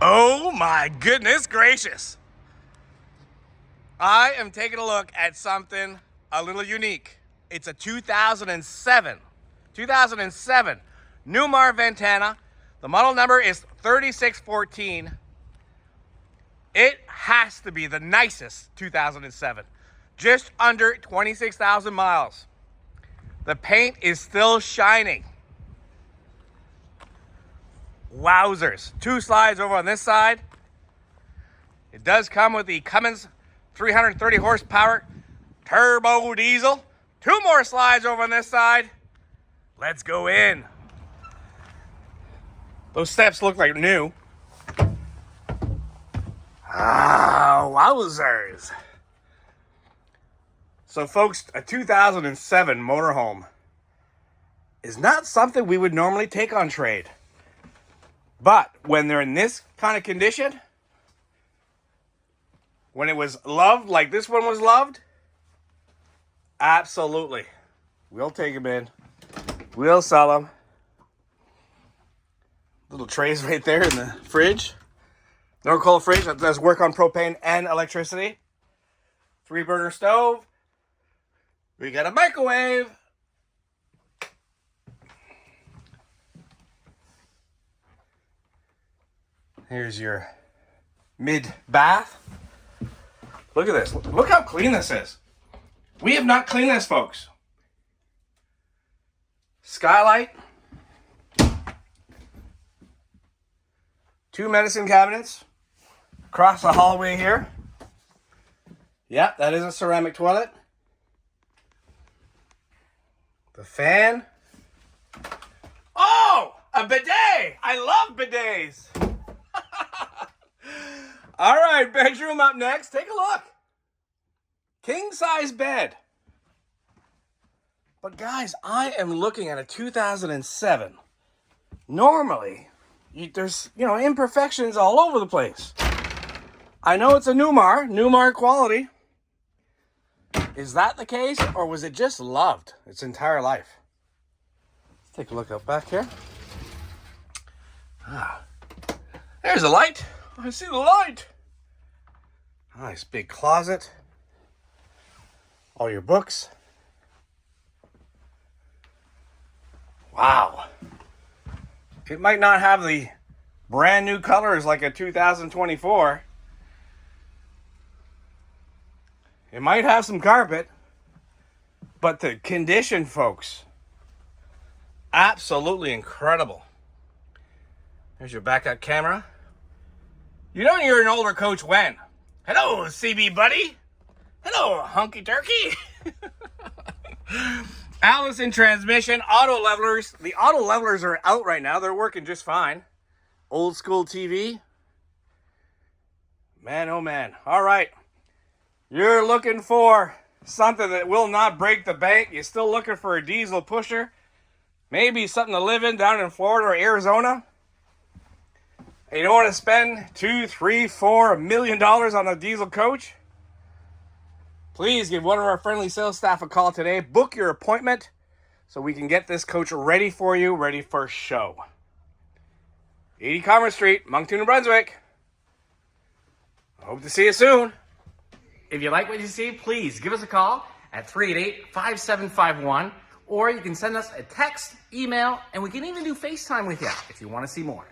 Oh my goodness gracious. I am taking a look at something a little unique. It's a 2007 Newmar Ventana. The model number is 3614. It has to be the nicest 2007. Just under 26,000 miles. The paint is still shining. Wowzers. 2 slides over on this side. It does come with the Cummins 330 horsepower turbo diesel. 2 more slides over on this side. Let's go in. Those steps look like new. Wowzers. So folks, a 2007 motorhome is not something we would normally take on trade. But when they're in this kind of condition, when it was loved like this one was loved, absolutely. We'll take them in. We'll sell them. Little trays right there in the fridge. Norcold fridge that does work on propane and electricity. 3-burner stove. We got a microwave. Here's your mid-bath. Look at this. Look how clean this is. We have not cleaned this, folks. Skylight. 2 medicine cabinets. Across the hallway here. Yep, that is a ceramic toilet. The fan. Oh, a bidet. I love bidets. All right, bedroom up next. Take a look. King size bed. But guys, I am looking at a 2007. Normally, there's, imperfections all over the place. I know it's a Newmar quality. Is that the case, or was it just loved its entire life? Let's take a look up back here. There's a light. I see the light. Nice big closet. All your books. Wow. It might not have the brand new colors like a 2024. It might have some carpet, but the condition, folks, absolutely incredible. There's your backup camera. You know you're an older coach when? Hello, CB buddy. Hello, hunky turkey. Allison transmission, auto levelers. The auto levelers are out right now. They're working just fine. Old school TV. Man, oh man. All right. You're looking for something that will not break the bank. You're still looking for a diesel pusher. Maybe something to live in down in Florida or Arizona. And you don't want to spend $2, $3, $4 million on a diesel coach? Please give one of our friendly sales staff a call today. Book your appointment so we can get this coach ready for you, ready for show. 80 Commerce Street, Moncton, New Brunswick. I hope to see you soon. If you like what you see, please give us a call at 388-5751, or you can send us a text, email, and we can even do FaceTime with you if you want to see more.